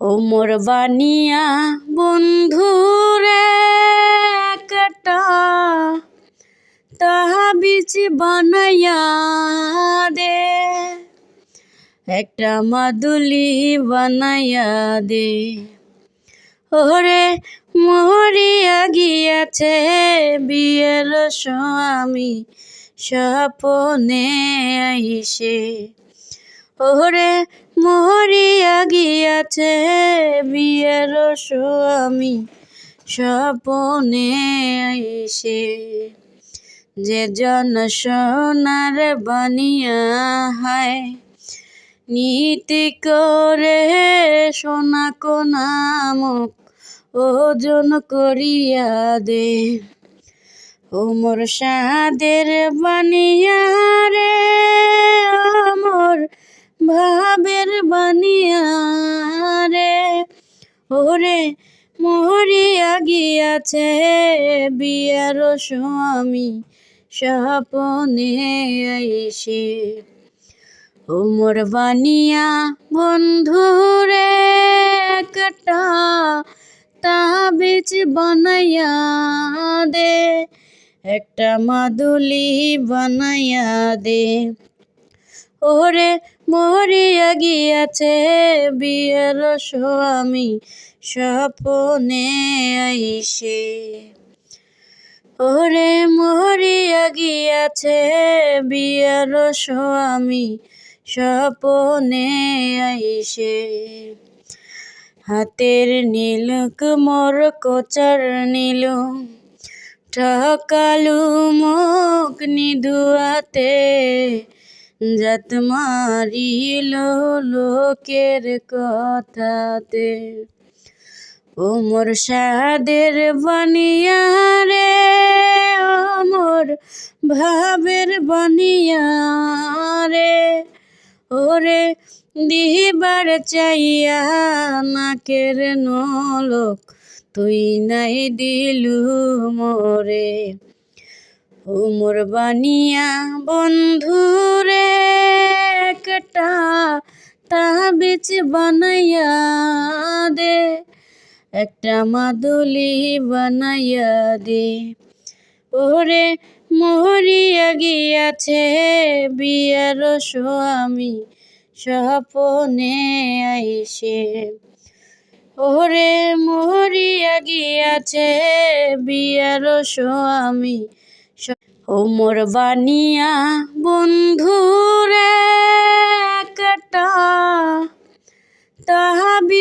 ও মোর বানিয়া বন্ধুরে একটা তাবিজ বানাইয়া দে, একটা মাদুলি বানাইয়া দে। ওরে মরিয়া গিয়াছে বিয়ের স্বামী স্বপ্নে আইসে। ওরে মরিয়া গিয়াছে বিয়ের স্বামী স্বপ্নে আইসে। যে জন সোনার বানিয়া হায় নীতি করে সোনা কোনা মুখ ওজন করিয়া দে। ও মোর সাদের বানিয়া রে, মোর ভাবের বানিয়া রে। ওরে মরিয়া গিয়াছে বিয়ার স্বামী স্বপ্নে আইসে। ও মোর বানিয়া বন্ধুরে একটা তাবিজ বানাইয়া দে, একটা মাদুলি বানাইয়া দে। ওরে মরিয়া গিয়াছে বিয়ের স্বামী স্বপ্নে আইসে। ওরে মরিয়া গিয়াছে বিয়ের স্বামী স্বপ্নে আইসে। হাতের নীলক মোর কোচার নীল ঠকালু মুখ নিদুয়াতে, জাত মারিল লোকের কথাতে। ও মোর সাদের বানিয়া রে, ও মোর ভাবের বানিয়া রে। ওরে দিবার চাইয়া নাকের নলক তুই নাই দিলু মোরে। ও মোর বানিয়া বন্ধুরে একটা তাবিজ বানাইয়া দে, একটা মাদুলি বানাইয়া দে। ওরে মরিয়া গিয়াছে বিয়ার স্বামী স্বপ্নে আইসে। ওরে মরিয়া গিয়াছে বিয়ার স্বামী। ও মোর বানিয়া বন্ধুরে একটা তাবিজ